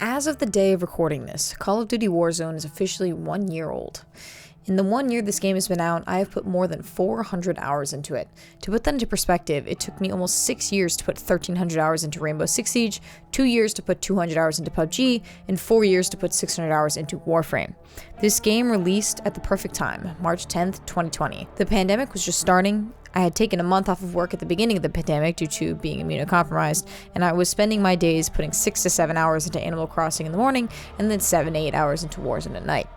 As of the day of recording this, Call of Duty Warzone is officially 1 year old. In the 1 year this game has been out, I have put more than 400 hours into it. To put that into perspective, it took me almost 6 years to put 1,300 hours into Rainbow Six Siege, 2 years to put 200 hours into PUBG, and 4 years to put 600 hours into Warframe. This game released at the perfect time, March 10th, 2020. The pandemic was just starting. I had taken a month off of work at the beginning of the pandemic due to being immunocompromised, and I was spending my days putting 6 to 7 hours into Animal Crossing in the morning, and then 7 to 8 hours into Warzone at night.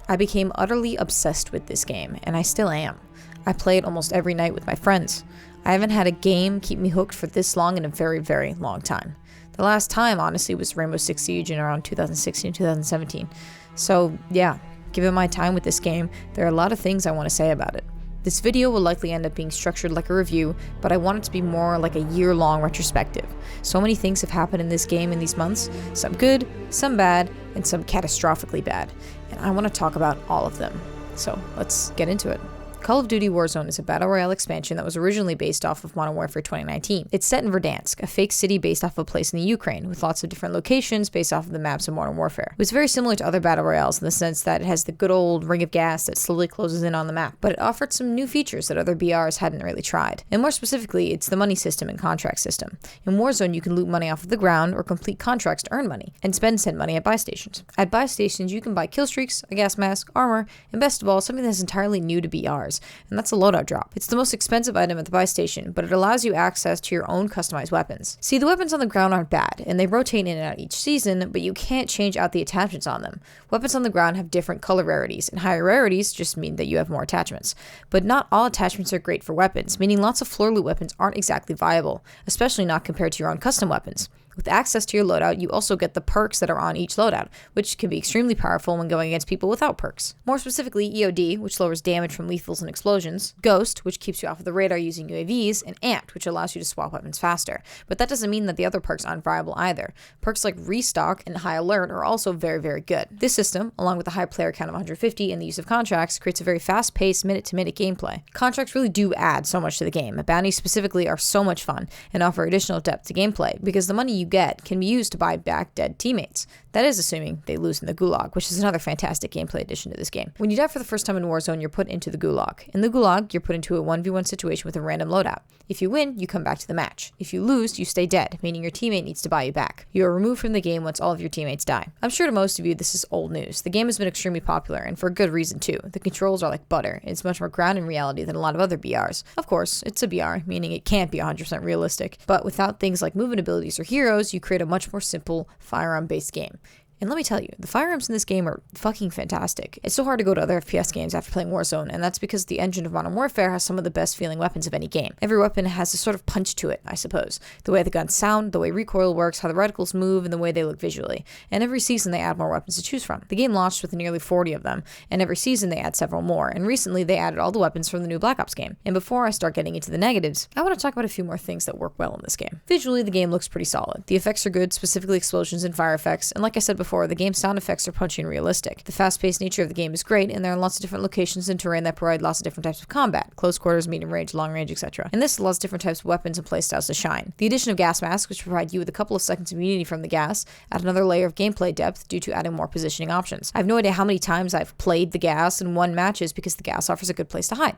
I became utterly obsessed with this game, and I still am. I play it almost every night with my friends. I haven't had a game keep me hooked for this long in a very, very long time. The last time, honestly, was Rainbow Six Siege in around 2016, 2017. So, yeah, given my time with this game, there are a lot of things I want to say about it. This video will likely end up being structured like a review, but I want it to be more like a year-long retrospective. So many things have happened in this game in these months, some good, some bad, and some catastrophically bad, and I want to talk about all of them. So let's get into it. Call of Duty Warzone is a battle royale expansion that was originally based off of Modern Warfare 2019. It's set in Verdansk, a fake city based off of a place in the Ukraine, with lots of different locations based off of the maps of Modern Warfare. It was very similar to other battle royales in the sense that it has the good old ring of gas that slowly closes in on the map, but it offered some new features that other BRs hadn't really tried. And more specifically, it's the money system and contract system. In Warzone, you can loot money off of the ground or complete contracts to earn money, and spend said money at buy stations. At buy stations, you can buy kill streaks, a gas mask, armor, and best of all, something that's entirely new to BRs. And that's a loadout drop. It's the most expensive item at the buy station, but it allows you access to your own customized weapons. See, the weapons on the ground aren't bad, and they rotate in and out each season, but you can't change out the attachments on them. Weapons on the ground have different color rarities, and higher rarities just mean that you have more attachments. But not all attachments are great for weapons, meaning lots of floor loot weapons aren't exactly viable, especially not compared to your own custom weapons. With access to your loadout, you also get the perks that are on each loadout, which can be extremely powerful when going against people without perks. More specifically, EOD, which lowers damage from lethals and explosions, Ghost, which keeps you off of the radar using UAVs, and Amped, which allows you to swap weapons faster. But that doesn't mean that the other perks aren't viable either. Perks like Restock and High Alert are also very, very good. This system, along with a high player count of 150 and the use of contracts, creates a very fast-paced, minute-to-minute gameplay. Contracts really do add so much to the game. Bounties specifically are so much fun and offer additional depth to gameplay, because the money you get can be used to buy back dead teammates. That is assuming they lose in the Gulag, which is another fantastic gameplay addition to this game. When you die for the first time in Warzone, you're put into the Gulag. In the Gulag, you're put into a 1v1 situation with a random loadout. If you win, you come back to the match. If you lose, you stay dead, meaning your teammate needs to buy you back. You are removed from the game once all of your teammates die. I'm sure to most of you this is old news. The game has been extremely popular, and for a good reason too. The controls are like butter. It's much more grounded in reality than a lot of other BRs. Of course, it's a BR, meaning it can't be 100% realistic, but without things like movement abilities or heroes, you create a much more simple firearm-based game. And let me tell you, the firearms in this game are fucking fantastic. It's so hard to go to other FPS games after playing Warzone, and that's because the engine of Modern Warfare has some of the best feeling weapons of any game. Every weapon has a sort of punch to it, I suppose. The way the guns sound, the way recoil works, how the reticles move, and the way they look visually. And every season they add more weapons to choose from. The game launched with nearly 40 of them, and every season they add several more, and recently they added all the weapons from the new Black Ops game. And before I start getting into the negatives, I want to talk about a few more things that work well in this game. Visually, the game looks pretty solid. The effects are good, specifically explosions and fire effects, and like I said before, the game's sound effects are punchy and realistic. The fast-paced nature of the game is great, and there are lots of different locations and terrain that provide lots of different types of combat: close quarters, medium range, long range, etc. And this allows different types of weapons and playstyles to shine. The addition of gas masks, which provide you with a couple of seconds of immunity from the gas, add another layer of gameplay depth due to adding more positioning options. I have no idea how many times I've played the gas and won matches because the gas offers a good place to hide.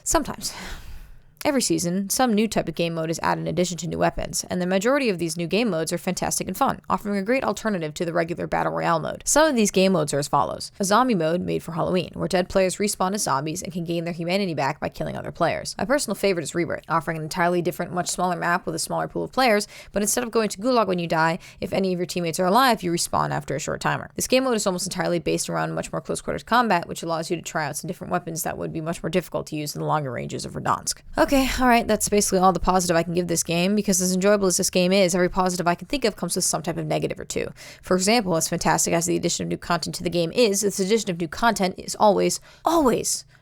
Sometimes. Every season, some new type of game mode is added in addition to new weapons, and the majority of these new game modes are fantastic and fun, offering a great alternative to the regular Battle Royale mode. Some of these game modes are as follows. A zombie mode made for Halloween, where dead players respawn as zombies and can gain their humanity back by killing other players. My personal favorite is Rebirth, offering an entirely different, much smaller map with a smaller pool of players, but instead of going to Gulag when you die, if any of your teammates are alive, you respawn after a short timer. This game mode is almost entirely based around much more close quarters combat, which allows you to try out some different weapons that would be much more difficult to use in the longer ranges of Verdansk. Okay, alright, that's basically all the positive I can give this game, because as enjoyable as this game is, every positive I can think of comes with some type of negative or two. For example, as fantastic as the addition of new content to the game is, this addition of new content is always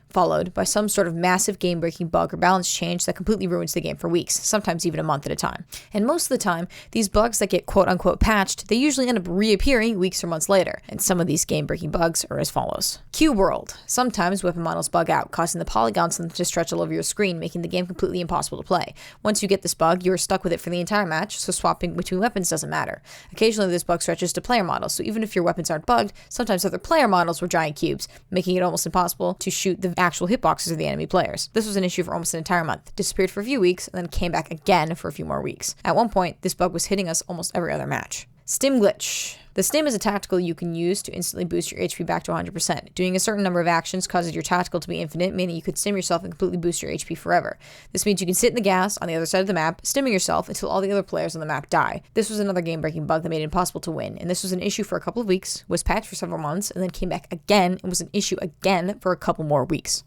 followed by some sort of massive game-breaking bug or balance change that completely ruins the game for weeks, sometimes even a month at a time. And most of the time, these bugs that get quote-unquote patched, they usually end up reappearing weeks or months later. And some of these game-breaking bugs are as follows. Cube world. Sometimes weapon models bug out, causing the polygons to stretch all over your screen, making the game completely impossible to play. Once you get this bug, you're stuck with it for the entire match, so swapping between weapons doesn't matter. Occasionally, this bug stretches to player models, so even if your weapons aren't bugged, sometimes other player models were giant cubes, making it almost impossible to shoot the actual hitboxes of the enemy players. This was an issue for almost an entire month, disappeared for a few weeks, and then came back again for a few more weeks. At one point, this bug was hitting us almost every other match. Stim glitch. The stim is a tactical you can use to instantly boost your HP back to 100%. Doing a certain number of actions causes your tactical to be infinite, meaning you could stim yourself and completely boost your HP forever. This means you can sit in the gas on the other side of the map, stimming yourself until all the other players on the map die. This was another game-breaking bug that made it impossible to win, and this was an issue for a couple of weeks, was patched for several months, and then came back again and was an issue again for a couple more weeks.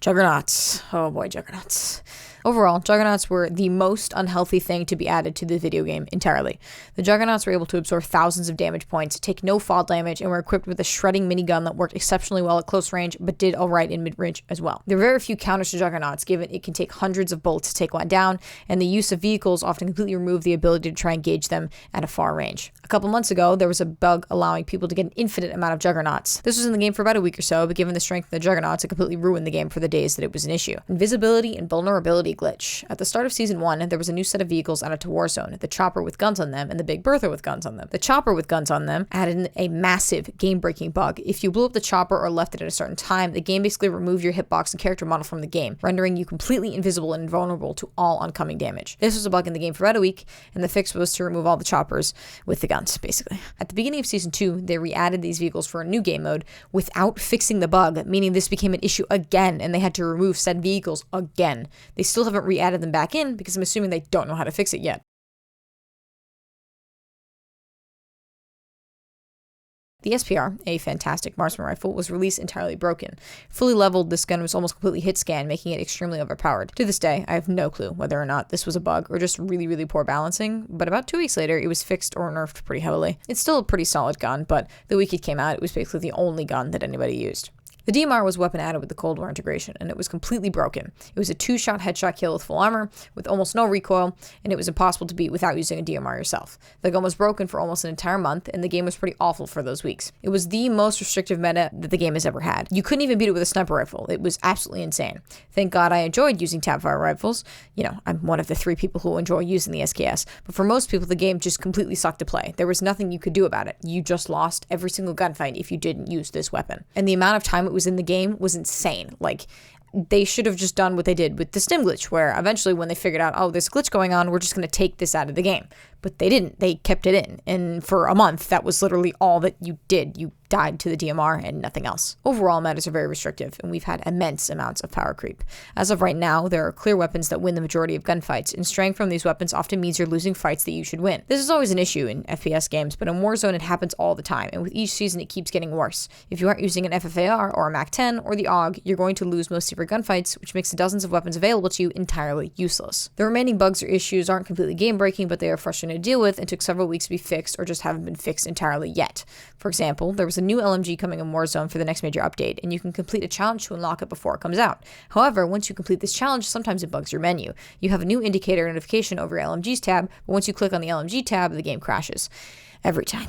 Juggernauts. Oh boy, Juggernauts. Overall, Juggernauts were the most unhealthy thing to be added to the video game entirely. The Juggernauts were able to absorb thousands of damage points, take no fall damage, and were equipped with a shredding minigun that worked exceptionally well at close range, but did alright in mid-range as well. There are very few counters to Juggernauts, given it can take hundreds of bullets to take one down, and the use of vehicles often completely remove the ability to try and engage them at a far range. A couple months ago, there was a bug allowing people to get an infinite amount of Juggernauts. This was in the game for about a week or so, but given the strength of the Juggernauts, it completely ruined the game for the days that it was an issue. Invisibility and vulnerability glitch. At the start of Season 1, there was a new set of vehicles added to Warzone, the Chopper with guns on them and the Big Bertha with guns on them. The Chopper with guns on them added a massive game-breaking bug. If you blew up the Chopper or left it at a certain time, the game basically removed your hitbox and character model from the game, rendering you completely invisible and invulnerable to all oncoming damage. This was a bug in the game for about a week, and the fix was to remove all the choppers with the guns, basically. At the beginning of Season 2, they re-added these vehicles for a new game mode without fixing the bug, meaning this became an issue again, and they had to remove said vehicles again. They still haven't re-added them back in because I'm assuming they don't know how to fix it yet. The SPR, a fantastic marksman rifle, was released entirely broken. Fully leveled, this gun was almost completely hit scan, making it extremely overpowered. To this day, I have no clue whether or not this was a bug or just really, really poor balancing, but about 2 weeks later, it was fixed or nerfed pretty heavily. It's still a pretty solid gun, but the week it came out, it was basically the only gun that anybody used. The DMR was a weapon added with the Cold War integration, and it was completely broken. It was a 2-shot headshot kill with full armor, with almost no recoil, and it was impossible to beat without using a DMR yourself. The gun was broken for almost an entire month, and the game was pretty awful for those weeks. It was the most restrictive meta that the game has ever had. You couldn't even beat it with a sniper rifle. It was absolutely insane. Thank God I enjoyed using tapfire rifles. You know, I'm one of the 3 people who enjoy using the SKS, but for most people, the game just completely sucked to play. There was nothing you could do about it. You just lost every single gunfight if you didn't use this weapon. And the amount of time it was in the game was insane. Like, they should have just done what they did with the stim glitch, where eventually when they figured out, oh, there's a glitch going on, we're just going to take this out of the game. But they didn't. They kept it in. And for a month, that was literally all that you did. You died to the DMR and nothing else. Overall, matters are very restrictive, and we've had immense amounts of power creep. As of right now, there are clear weapons that win the majority of gunfights, and straying from these weapons often means you're losing fights that you should win. This is always an issue in FPS games, but in Warzone it happens all the time, and with each season it keeps getting worse. If you aren't using an FFAR or a MAC-10 or the AUG, you're going to lose most of your gunfights, which makes the dozens of weapons available to you entirely useless. The remaining bugs or issues aren't completely game-breaking, but they are frustrating to deal with and took several weeks to be fixed or just haven't been fixed entirely yet. For example, there was a new LMG coming in Warzone for the next major update, and you can complete a challenge to unlock it before it comes out. However, once you complete this challenge, sometimes it bugs your menu. You have a new indicator notification over your LMGs tab, but once you click on the LMG tab, the game crashes. Every time.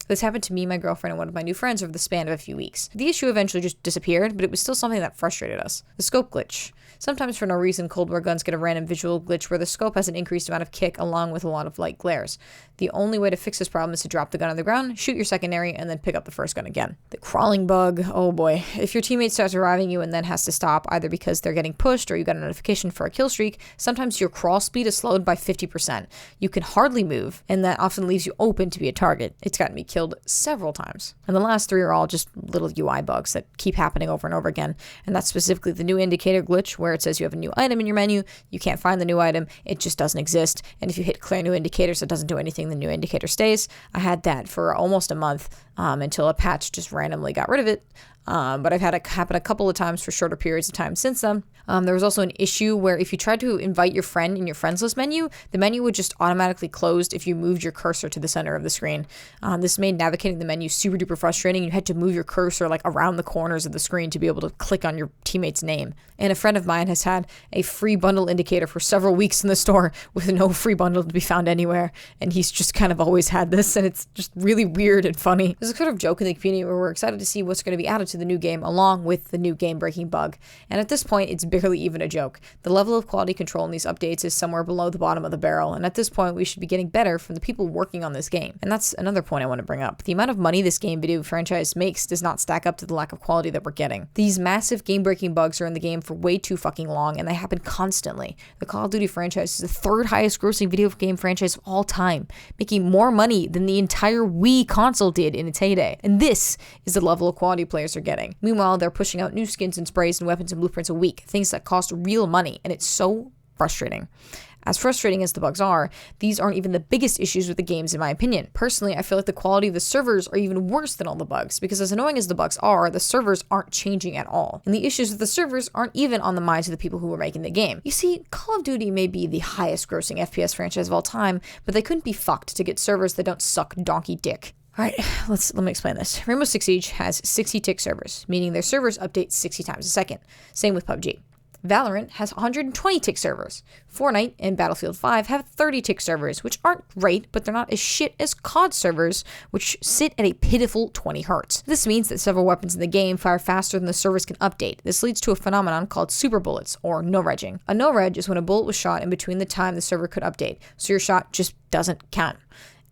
This happened to me, my girlfriend, and one of my new friends over the span of a few weeks. The issue eventually just disappeared, but it was still something that frustrated us. The scope glitch. Sometimes for no reason, Cold War guns get a random visual glitch where the scope has an increased amount of kick along with a lot of light glares. The only way to fix this problem is to drop the gun on the ground, shoot your secondary, and then pick up the first gun again. The crawling bug, oh boy. If your teammate starts reviving you and then has to stop, either because they're getting pushed or you got a notification for a kill streak, sometimes your crawl speed is slowed by 50%. You can hardly move, and that often leaves you open to be a target. It's gotten me killed several times. And the last 3 are all just little UI bugs that keep happening over and over again, and that's specifically the new indicator glitch, where it says you have a new item in your menu, you can't find the new item, it just doesn't exist, and if you hit clear new indicators, it doesn't do anything, the new indicator stays. I had that for almost a month until a patch just randomly got rid of it. but I've had it happen a couple of times for shorter periods of time since then. There was also an issue where if you tried to invite your friend in your friends list menu, the menu would just automatically close if you moved your cursor to the center of the screen. This made navigating the menu super duper frustrating. You had to move your cursor like around the corners of the screen to be able to click on your teammate's name. And a friend of mine has had a free bundle indicator for several weeks in the store with no free bundle to be found anywhere. And he's just kind of always had this, and it's just really weird and funny. There's a sort of joke in the community where we're excited to see what's going to be added to the new game along with the new game-breaking bug. And at this point, it's barely even a joke. The level of quality control in these updates is somewhere below the bottom of the barrel, and at this point, we should be getting better from the people working on this game. And that's another point I want to bring up. The amount of money this game video franchise makes does not stack up to the lack of quality that we're getting. These massive game-breaking bugs are in the game for way too fucking long, and they happen constantly. The Call of Duty franchise is the third highest grossing video game franchise of all time, making more money than the entire Wii console did in its heyday. And this is the level of quality players are getting. Meanwhile, they're pushing out new skins and sprays and weapons and blueprints a week, things that cost real money, and it's so frustrating. As frustrating as the bugs are, these aren't even the biggest issues with the games in my opinion. Personally, I feel like the quality of the servers are even worse than all the bugs, because as annoying as the bugs are, the servers aren't changing at all. And the issues with the servers aren't even on the minds of the people who are making the game. You see, Call of Duty may be the highest grossing FPS franchise of all time, but they couldn't be fucked to get servers that don't suck donkey dick. Alright, let me explain this. Rainbow Six Siege has 60 tick servers, meaning their servers update 60 times a second. Same with PUBG. Valorant has 120 tick servers. Fortnite and Battlefield 5 have 30 tick servers, which aren't great, but they're not as shit as COD servers, which sit at a pitiful 20 hertz. This means that several weapons in the game fire faster than the servers can update. This leads to a phenomenon called super bullets, or no-regging. A no-reg is when a bullet was shot in between the time the server could update, so your shot just doesn't count.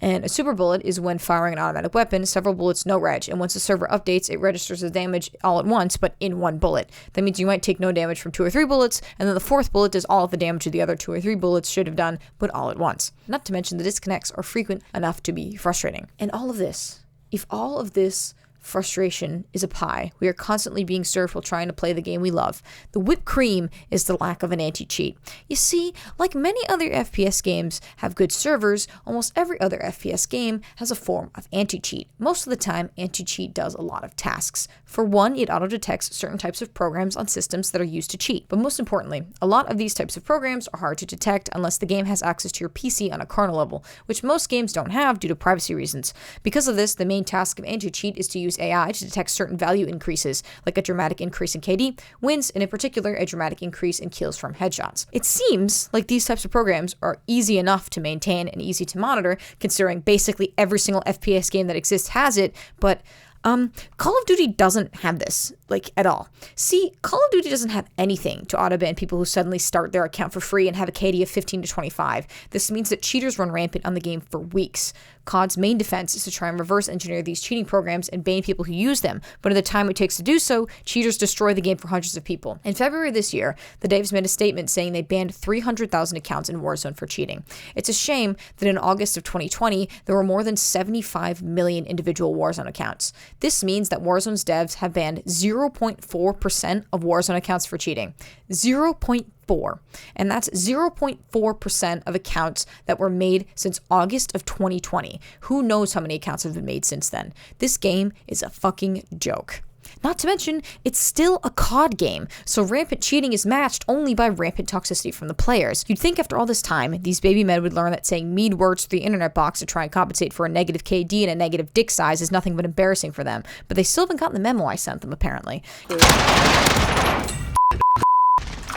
And a super bullet is when firing an automatic weapon, several bullets no reg, and once the server updates, it registers the damage all at once, but in one bullet. That means you might take no damage from 2 or 3 bullets, and then the 4th bullet does all of the damage the other 2 or 3 bullets should have done, but all at once. Not to mention the disconnects are frequent enough to be frustrating. And all of this, if all of this frustration is a pie we are constantly being served while trying to play the game we love, the whipped cream is the lack of an anti-cheat. You see, like many other FPS games have good servers, almost every other FPS game has a form of anti-cheat. Most of the time, anti-cheat does a lot of tasks. For one, it auto-detects certain types of programs on systems that are used to cheat. But most importantly, a lot of these types of programs are hard to detect unless the game has access to your PC on a kernel level, which most games don't have due to privacy reasons. Because of this, the main task of anti-cheat is to use AI to detect certain value increases, like a dramatic increase in KD, wins, and in particular, a dramatic increase in kills from headshots. It seems like these types of programs are easy enough to maintain and easy to monitor, considering basically every single FPS game that exists has it, but Call of Duty doesn't have this, at all. See, Call of Duty doesn't have anything to auto-ban people who suddenly start their account for free and have a KD of 15 to 25. This means that cheaters run rampant on the game for weeks. COD's main defense is to try and reverse engineer these cheating programs and ban people who use them, but in the time it takes to do so, cheaters destroy the game for hundreds of people. In February this year, the devs made a statement saying they banned 300,000 accounts in Warzone for cheating. It's a shame that in August of 2020, there were more than 75 million individual Warzone accounts. This means that Warzone's devs have banned 0.4% of Warzone accounts for cheating. 0.4. And that's 0.4% of accounts that were made since August of 2020. Who knows how many accounts have been made since then? This game is a fucking joke. Not to mention, it's still a COD game, so rampant cheating is matched only by rampant toxicity from the players. You'd think after all this time, these baby men would learn that saying mean words through the internet box to try and compensate for a negative KD and a negative dick size is nothing but embarrassing for them, but they still haven't gotten the memo I sent them, apparently.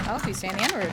Oh, he's saying the N-word.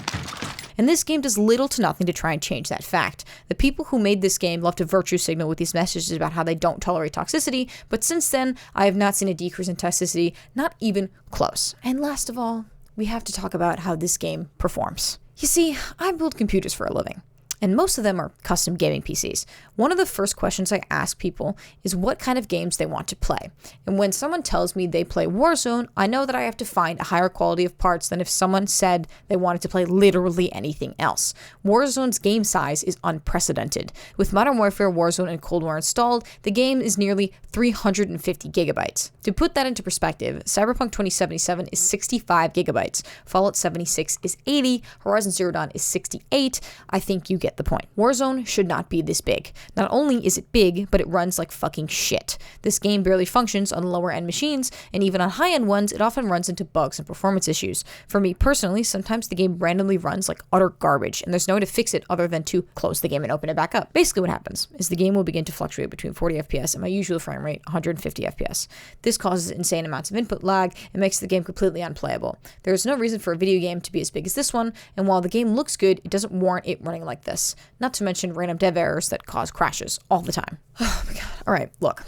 And this game does little to nothing to try and change that fact. The people who made this game love to virtue signal with these messages about how they don't tolerate toxicity, but since then, I have not seen a decrease in toxicity, not even close. And last of all, we have to talk about how this game performs. You see, I build computers for a living, and most of them are custom gaming PCs. One of the first questions I ask people is what kind of games they want to play. And when someone tells me they play Warzone, I know that I have to find a higher quality of parts than if someone said they wanted to play literally anything else. Warzone's game size is unprecedented. With Modern Warfare, Warzone, and Cold War installed, the game is nearly 350 gigabytes. To put that into perspective, Cyberpunk 2077 is 65 gigabytes, Fallout 76 is 80, Horizon Zero Dawn is 68. I think you get get the point. Warzone should not be this big. Not only is it big, but it runs like fucking shit. This game barely functions on lower end machines, and even on high end ones, it often runs into bugs and performance issues. For me personally, sometimes the game randomly runs like utter garbage, and there's no way to fix it other than to close the game and open it back up. Basically what happens is the game will begin to fluctuate between 40 FPS and my usual frame rate, 150 FPS. This causes insane amounts of input lag and makes the game completely unplayable. There is no reason for a video game to be as big as this one, and while the game looks good, it doesn't warrant it running like this. Not to mention random dev errors that cause crashes all the time. Oh my god. Alright, look.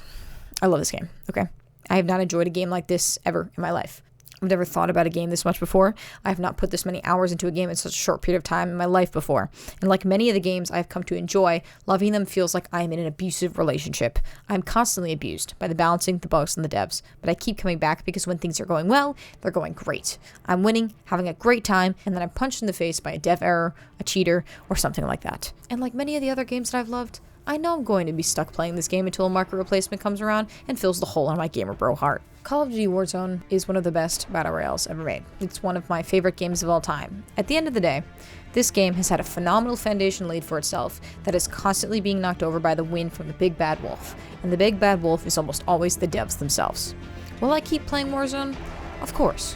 I love this game, okay? I have not enjoyed a game like this ever in my life. I've never thought about a game this much before. I have not put this many hours into a game in such a short period of time in my life before. And like many of the games I've come to enjoy, loving them feels like I am in an abusive relationship. I'm constantly abused by the balancing, the bugs, and the devs. But I keep coming back because when things are going well, they're going great. I'm winning, having a great time, and then I'm punched in the face by a dev error, a cheater, or something like that. And like many of the other games that I've loved, I know I'm going to be stuck playing this game until a market replacement comes around and fills the hole in my gamer bro heart. Call of Duty Warzone is one of the best battle royales ever made. It's one of my favorite games of all time. At the end of the day, this game has had a phenomenal foundation laid for itself that is constantly being knocked over by the wind from the big bad wolf. And the big bad wolf is almost always the devs themselves. Will I keep playing Warzone? Of course.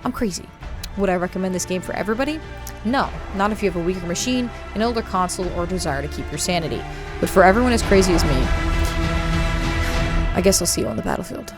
I'm crazy. Would I recommend this game for everybody? No, not if you have a weaker machine, an older console, or a desire to keep your sanity. But for everyone as crazy as me, I guess I'll see you on the battlefield.